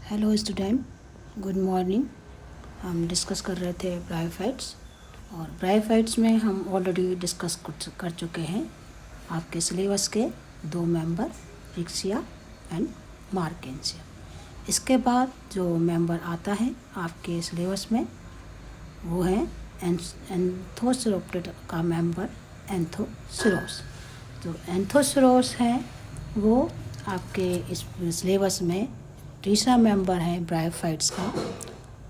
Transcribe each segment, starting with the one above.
Hello student, good morning. हम discuss कर रहे थे ब्रायोफाइट्स, और ब्रायोफाइट्स में हम ऑलरेडी डिस्कस कर चुके हैं आपके सिलेबस के दो मेंबर, रिक्सिया एंड मार्केंसिया। इसके बाद जो मेंबर आता है आपके सिलेबस में वो है एंथोसेरोप्टेरा का मेंबर एंथोसेरोस। जो एंथोसेरोस है वो आपके इस सिलेबस में तीसरा मेंबर है ब्रायोफाइट्स का,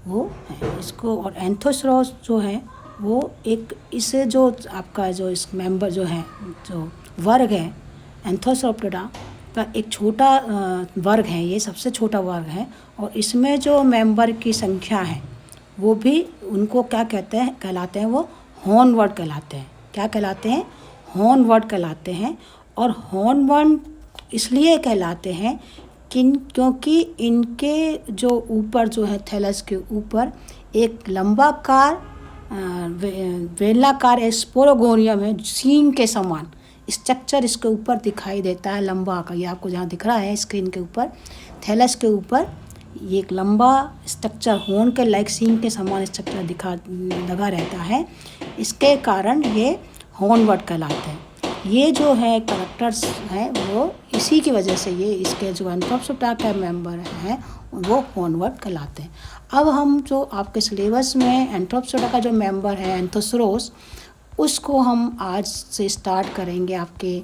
वो है इसको। और एंथोसेरोस जो है वो एक इसे जो आपका जो इस मेंबर जो है जो वर्ग है एंथोसेरोप्टेरा का एक छोटा वर्ग है, ये सबसे छोटा वर्ग है। और इसमें जो मेंबर की संख्या है वो भी उनको क्या कहलाते हैं वो हॉर्नवर्ड कहलाते हैं। क्या कहलाते हैं? हॉर्नवर्ड कहलाते हैं। और हॉर्नवर्ड इसलिए कहलाते हैं क्योंकि इनके जो ऊपर जो है थैलस के ऊपर एक लंबाकार बेलनाकार स्पोरोगोनियम है, सींग के समान स्ट्रक्चर इसके ऊपर दिखाई देता है, लंबा का। ये आपको जहाँ दिख रहा है स्क्रीन के ऊपर, थैलस के ऊपर ये एक लंबा स्ट्रक्चर होर्न के लाइक सींग के समान स्ट्रक्चर लगा रहता है। इसके कारण ये हॉर्नवर्ड कहलाते हैं। ये जो है कैरेक्टर्स हैं वो इसी की वजह से ये इसके जो एंथोसेरोप्टेरा का मेंबर हैं वो हॉर्नवर्ड कहलाते हैं। अब हम जो आपके सिलेबस में एंथोसेरोप्टेरा का जो मेंबर है एंथोसेरोस, उसको हम आज से स्टार्ट करेंगे आपके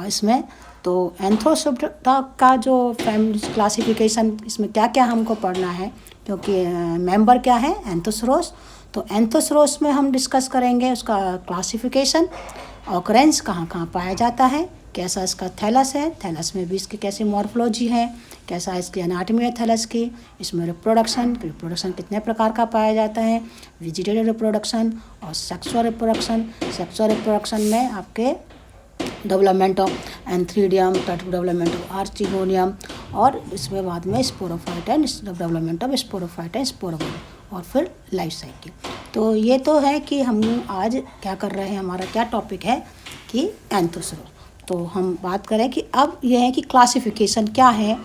इसमें। तो एंथोसेरोप्टेरा का जो फैमिली क्लासिफिकेशन, इसमें क्या क्या हमको पढ़ना है, क्योंकि मेंबर क्या है एंथोसेरोस। तो एंथोसेरोस में हम डिस्कस करेंगे उसका क्लासिफिकेशन, ऑकरेंस कहाँ कहाँ पाया जाता है, कैसा इसका थैलस है, थैलस में भी इसकी कैसी मॉर्फोलॉजी है, कैसा इसकी एनाटॉमी है थैलस की, इसमें रिप्रोडक्शन कितने प्रकार का पाया जाता है, वेजिटेटिव रिप्रोडक्शन और सेक्सुअल रिप्रोडक्शन। सेक्सुअल रिप्रोडक्शन में आपके development of antheridium, development of archegonium, और इसमें बाद में sporophyte and development of sporophyte and sporogonium, और फिर लाइफ साइकिल। तो ये तो है कि हम आज क्या कर रहे हैं, हमारा क्या टॉपिक है कि एंथोसेरोस। तो हम बात करें कि अब यह है कि क्लासिफिकेशन क्या है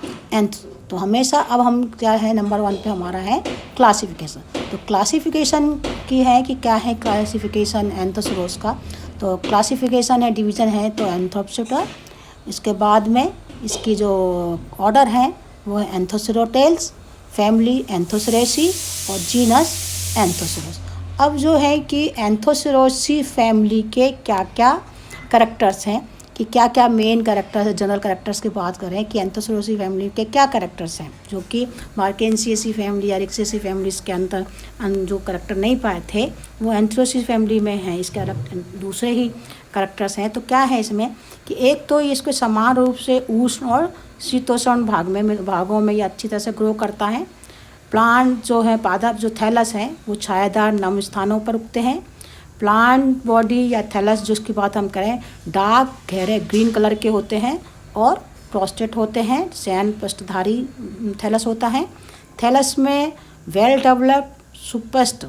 तो हमेशा अब हम क्या है नंबर 1 पे हमारा है क्लासिफिकेशन। तो क्लासिफिकेशन की है कि क्या है क्लासिफिकेशन एंथोसेरोस का। तो क्लासिफिकेशन है, डिवीज़न है तो एंथोसेरोप्टेरा। इसके बाद में इसकी जो ऑर्डर है वो है एंथोसेरोटेल्स, फैमिली एंथोसेरेसी और जीनस एंथोसेरोस। अब जो है कि एंथोसेरोसी फैमिली के क्या क्या कैरेक्टर्स हैं, कि क्या क्या मेन कैरेक्टर्स है, जनरल कैरेक्टर्स की बात करें कि एंथोसेरोसी फैमिली के क्या कैरेक्टर्स हैं, जो कि मार्केंसियेसी फैमिली या रिक्सियेसी फैमिलीज के अंदर जो कैरेक्टर नहीं पाए थे वो एंथोसेरोसी फैमिली में हैं। इसके दूसरे ही कैरेक्टर्स हैं। तो क्या है इसमें कि एक तो ये इसको समान रूप से उष्ण और शीतोष्ण भागों में ये अच्छी तरह से ग्रो करता है। प्लांट जो है पौधा जो थैलस है वो छायादार नम स्थानों पर उगते हैं। प्लांट बॉडी या थैलस जिसकी बात हम करें डार्क गहरे ग्रीन कलर के होते हैं और प्रोस्टेट होते हैं, शयन पृष्ठधारी थैलस होता है। थैलस में वेल डेवलप्ड सुपस्ट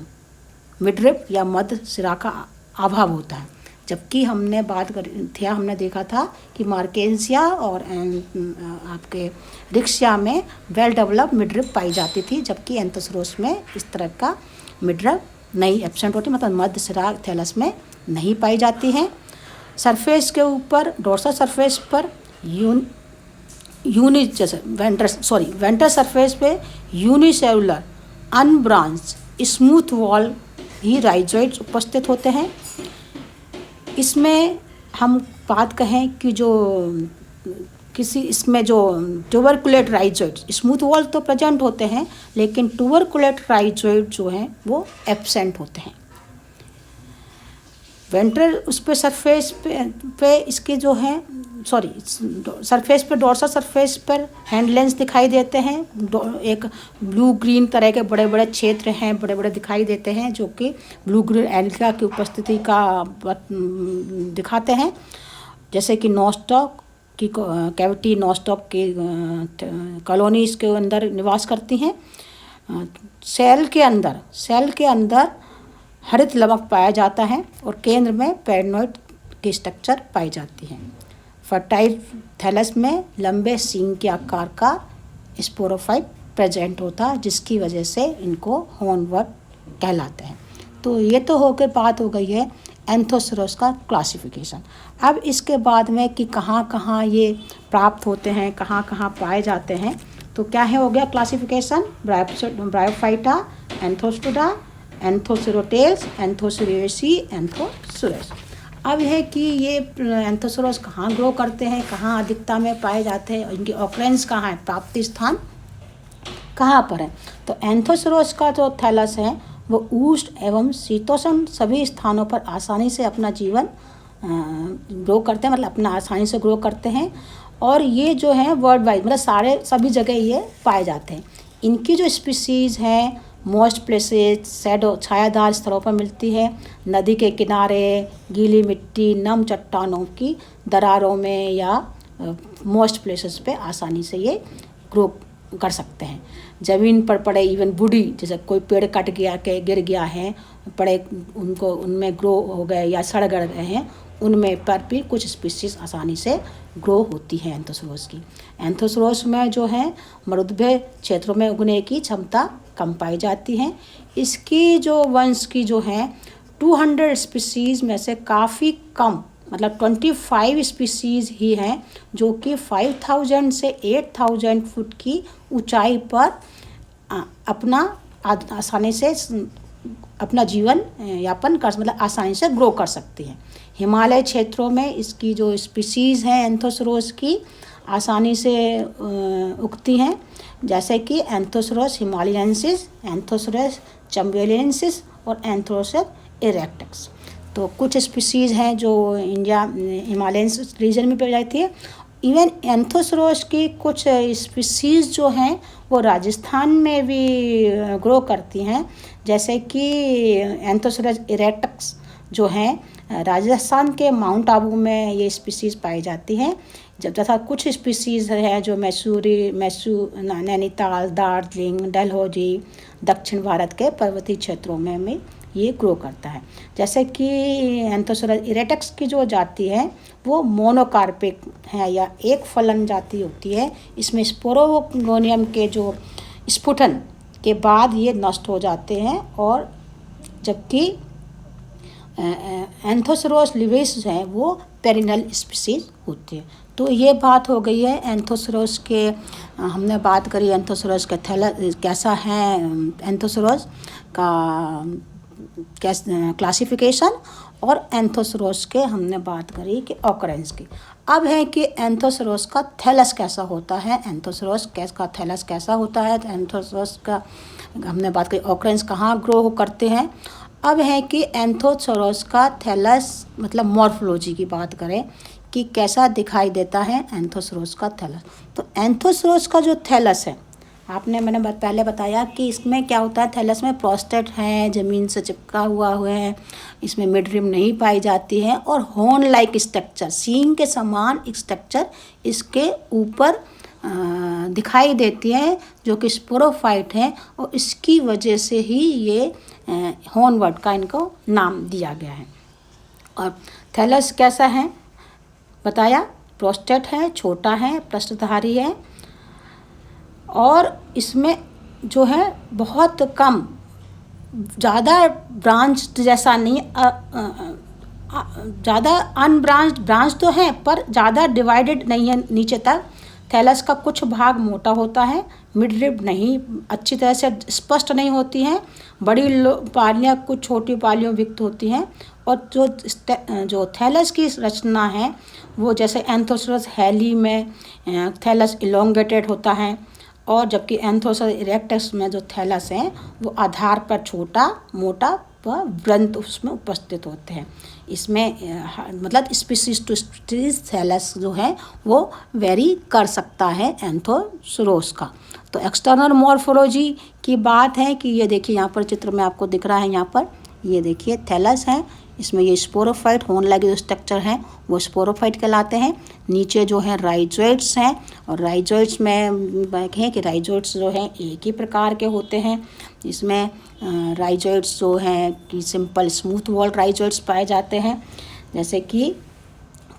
मिडरिप या मध्य सिरा का अभाव होता है। जबकि हमने देखा था कि मार्केंसिया और आपके रिक्सिया में वेल डेवलप्ड मिडरिप पाई जाती थी, जबकि एंथोसेरोस में इस तरह का मिडरिप नहीं एब्सेंट होती, मतलब मध्य सिरा थैलस में नहीं पाई जाती हैं। सरफेस के ऊपर डोर्सल सरफेस पर वेंट्रल सरफेस पे यूनिसेलुलर अनब्रांच स्मूथ वॉल ही राइजोइड्स उपस्थित होते हैं। इसमें हम बात कहें कि इसमें जो ट्यूबरकुलेट राइजोइड स्मूथ वॉल तो प्रेजेंट होते हैं, लेकिन ट्यूबरकुलेट राइजोइड जो हैं वो एब्सेंट होते हैं। वेंट्रल उस पे सरफेस पे इसके जो हैं सरफेस पे डोर्सल सरफेस पर हैंड लेंस दिखाई देते हैं। एक ब्लू ग्रीन तरह के बड़े बड़े क्षेत्र हैं, बड़े बड़े दिखाई देते हैं, जो कि ब्लू ग्रीन एल्गा की उपस्थिति का दिखाते हैं। जैसे कि नोस्टॉक की कैविटी नोस्टॉक की कॉलोनी इसके अंदर निवास करती हैं। सेल के अंदर हरित लवक पाया जाता है और केंद्र में पेरिनोइड की स्ट्रक्चर पाई जाती है। फर्टाइल थैलस में लंबे सींग के आकार का स्पोरोफाइट प्रेजेंट होता, जिसकी वजह से इनको हॉर्नवर्ड कहलाते हैं। तो ये तो हो के बात हो गई है एंथोसोरस का क्लासिफिकेशन। अब इसके बाद में कि कहाँ कहाँ ये प्राप्त होते हैं, कहाँ कहाँ पाए जाते हैं, तो क्या है हो गया क्लासिफिकेशन, ब्रायोफाइटा, एंथोस्टोडा, एंथोसेरोटेल्स, एंथोसोरिएसी, एंथोसोरस। अब है कि ये एंथोसोरस कहाँ ग्रो करते हैं, कहाँ अधिकता में पाए जाते हैं, इनकी ऑकरेंस कहाँ है, प्राप्ति स्थान कहाँ पर है। तो एंथोसोरस का जो थैलस है वो उष्ण एवं शीतोष्ण सभी स्थानों पर आसानी से अपना जीवन ग्रो करते हैं, मतलब अपना आसानी से ग्रो करते हैं। और ये जो है वर्ल्ड वाइड, मतलब सभी जगह ये पाए जाते हैं। इनकी जो स्पीसीज़ हैं मोस्ट प्लेसेस, शैडो छायादार स्थलों पर मिलती है, नदी के किनारे, गीली मिट्टी, नम चट्टानों की दरारों में, या मोस्ट प्लेसेस पे आसानी से ये ग्रो कर सकते हैं। ज़मीन पर पड़े इवन बूढ़ी, जैसे कोई पेड़ कट गया के गिर गया है, पड़े उनको उनमें ग्रो हो गए या सड़ गड़ गए हैं, उनमें पर भी कुछ स्पीसीज आसानी से ग्रो होती है एंथोसोरस की। एंथोसोरस में जो है मरुभूमि क्षेत्रों में उगने की क्षमता कम पाई जाती है। इसकी जो वंश की जो है 200 स्पीसीज़ में से काफ़ी कम, मतलब 25 स्पीसीज़ ही हैं जो कि 5000 से 8000 फुट की ऊंचाई पर अपना आसानी से अपना जीवन यापन कर, मतलब आसानी से ग्रो कर सकती हैं। हिमालय क्षेत्रों में इसकी जो स्पीसीज़ हैं एंथोसोरस की आसानी से उगती हैं, जैसे कि एंथोसोरस हिमालयेंसिस, एंथोसोरस चंबेलियंसिस और एंथोसोरस इरेक्टस। तो कुछ स्पीसीज़ हैं जो इंडिया हिमालयन रीजन में पाई जाती है। इवन एंथोसोरस की कुछ स्पीसीज़ जो हैं वो राजस्थान में भी ग्रो करती हैं, जैसे कि एंथोसोरस इरेक्टस जो हैं राजस्थान के माउंट आबू में ये स्पीसीज़ पाई जाती हैं। जब तथा कुछ स्पीसीज़ हैं जो नैनीताल, दार्जिलिंग, डलहौजी, दक्षिण भारत के पर्वतीय क्षेत्रों में ये ग्रो करता है। जैसे कि एंथोसोरस इरेक्टस की जो जाति है वो मोनोकार्पिक है या एक फलन जाति होती है। इसमें स्पोरोगोनियम के जो स्फुटन के बाद ये नष्ट हो जाते हैं, और जबकि एंथोसोरस लिविस हैं वो पेरिनल स्पीसीज होती है। तो ये बात हो गई है एंथोसोरस के, हमने बात करी एंथोसोरस के थैलस कैसा है, एंथोसोरस का क्लासिफिकेशन, और एंथोसोरस के हमने बात करी कि ऑकरेंस की। अब है कि एंथोसोरस का थैलस कैसा होता है, एंथोसोरस का थैलस कैसा होता है। एंथोसोरस का हमने बात करी ऑकरेंस कहाँ ग्रो करते हैं। अब है कि एंथोसोरस का थैलस, मतलब मॉर्फोलॉजी की बात करें कि कैसा दिखाई देता है एंथोसोरस का थैलस। तो एंथोसोरस का जो थैलस है, मैंने पहले बताया कि इसमें क्या होता है, थैलस में प्रोस्टेट है, ज़मीन से चिपका हुआ है, इसमें मिड रिम नहीं पाई जाती है, और हॉर्न लाइक स्ट्रक्चर, सींग के समान स्ट्रक्चर इसके ऊपर दिखाई देती है, जो कि स्पोरोफाइट है, और इसकी वजह से ही ये हॉर्नवर्ड का इनको नाम दिया गया है। और थैलस कैसा है बताया, प्रोस्टेट है, छोटा है, पृष्ठधारी है, और इसमें जो है बहुत कम, ज़्यादा ब्रांच जैसा नहीं, ज़्यादा अनब्रांच्ड ब्रांच तो है पर ज़्यादा डिवाइडेड नहीं है नीचे तक। थैलस का कुछ भाग मोटा होता है, मिड रिब नहीं अच्छी तरह से स्पष्ट नहीं होती हैं, बड़ी पालियाँ कुछ छोटी पालियों युक्त होती हैं, और जो थैलस की रचना है वो जैसे एंथोसोरस हैली में थैलस इलोंगेटेड होता है, और जबकि एंथोसोरस इरेक्टस में जो थैलस है वो आधार पर छोटा मोटा व वृंत उसमें उपस्थित होते हैं। इसमें मतलब स्पीसीज टू स्पीसीज थैलस जो है वो वेरी कर सकता है एंथोसोरस का। तो एक्सटर्नल मॉर्फोलॉजी की बात है कि ये देखिए यहाँ पर चित्र में आपको दिख रहा है, यहाँ पर ये देखिए थैलस है, इसमें ये स्पोरोफाइट होर्न लाइक जो स्ट्रक्चर है वो स्पोरोफाइट कहलाते हैं। नीचे जो है राइजोइड्स हैं, और राइजोइड्स में देखें कि राइजोइड्स जो हैं एक ही प्रकार के होते हैं। इसमें राइजोइड्स जो हैं कि सिंपल स्मूथ वॉल राइजोइड्स पाए जाते हैं, जैसे कि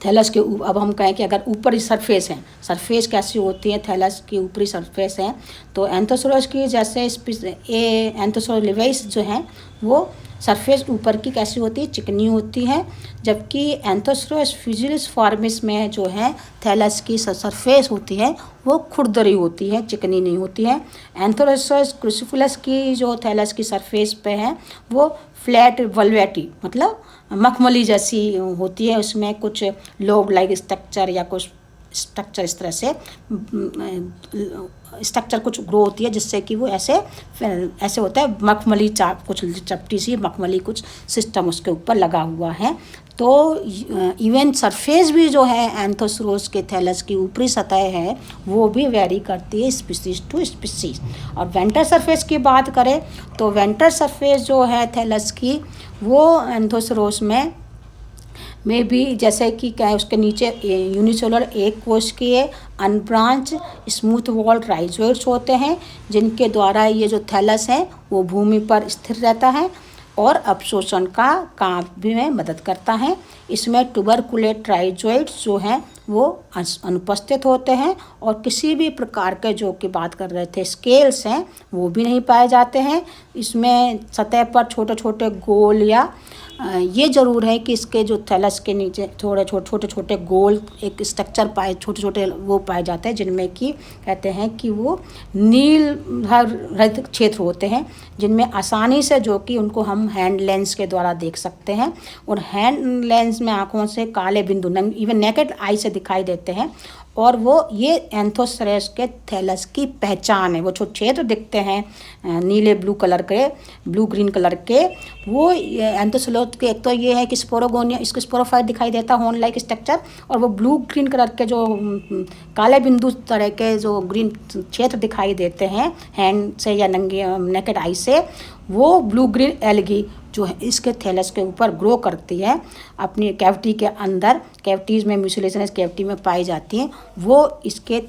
थैलस के अब हम कहें कि अगर ऊपरी सरफेस है, सरफेस कैसी होती है थैलस की ऊपरी सरफेस है, तो एंथोसोरस की जैसे एंथोसोरस लिवेस जो है वो सरफेस ऊपर की कैसी होती है, चिकनी होती है, जबकि एंथोसोरस फ्यूजिलिफॉर्मिस में जो है थैलस की सरफेस होती है वो खुरदरी होती है, चिकनी नहीं होती है। एंथोसोरस क्रूसिफरस की जो थैलस की सरफेस पे है वो फ्लैट वल्वेटी मतलब मखमली जैसी होती है, उसमें कुछ लोब लाइक स्ट्रक्चर या कुछ स्ट्रक्चर इस तरह से स्ट्रक्चर कुछ ग्रो होती है जिससे कि वो ऐसे होता है मखमली चाप, कुछ चपटी सी मखमली कुछ सिस्टम उसके ऊपर लगा हुआ है। तो इवन सरफेस भी जो है एंथोसोरस के थैलस की ऊपरी सतह है वो भी वेरी करती है स्पीसीज टू स्पीसीज। और वेंटर सरफेस की बात करें तो वेंटर सरफेस जो है थैलस की वो एंथोसोरस में भी जैसे कि क्या है उसके नीचे यूनिसेलुलर एक कोशिकीय अनब्रांच स्मूथ वॉल्ड राइजोइड्स होते हैं जिनके द्वारा ये जो थैलस है वो भूमि पर स्थिर रहता है और अवशोषण का काम भी में मदद करता है। इसमें ट्यूबरकुलेट राइजोइड्स जो हैं वो अनुपस्थित होते हैं और किसी भी प्रकार के जो कि बात कर रहे थे स्केल्स हैं वो भी नहीं पाए जाते हैं। इसमें सतह पर छोटे छोटे गोल या ये ज़रूर है कि इसके जो थैलस के नीचे थोड़े छोटे छोटे गोल एक स्ट्रक्चर पाए छोटे छोटे वो पाए जाते हैं जिनमें कि कहते हैं कि वो नील रहित क्षेत्र होते हैं जिनमें आसानी से जो कि उनको हम हैंड लेंस के द्वारा देख सकते हैं और हैंड लेंस में आँखों से काले बिंदु इवन नेकेड आई से दिखाई देते हैं और वो ये एंथोसोरस के थैलस की पहचान है। वो जो क्षेत्र दिखते हैं नीले ब्लू ग्रीन कलर के वो एंथोसोरस के एक तो ये है कि स्पोरोगोनिया इसको स्पोरोफाइट दिखाई देता है होन लाइक स्ट्रक्चर, और वो ब्लू ग्रीन कलर के जो काले बिंदु तरह के जो ग्रीन क्षेत्र दिखाई देते हैं हैंड से या नंगे नेकेड आई से, वो ब्लू ग्रीन एल्गी जो है इसके थैलस के ऊपर ग्रो करती है अपनी कैविटी के अंदर, कैविटीज़ में म्यूसिलेशनस कैविटी में पाई जाती हैं, वो इसके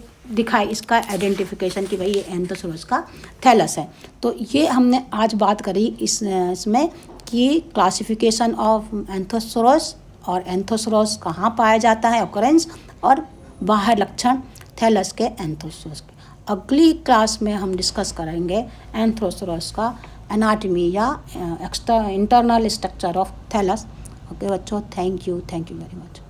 इसका आइडेंटिफिकेशन कि भाई ये एंथोसोरस का थैलस है। तो ये हमने आज बात करी इसमें कि क्लासिफिकेशन ऑफ एंथोसोरस और एंथोसोरस कहाँ पाया जाता है ऑकरेंस और बाहर लक्षण थैलस के एंथोसोरस के। अगली क्लास में हम डिस्कस करेंगे एंथोसोरस का एनाटॉमी या internal structure of thallus. Okay बच्चों, थैंक यू वेरी मच।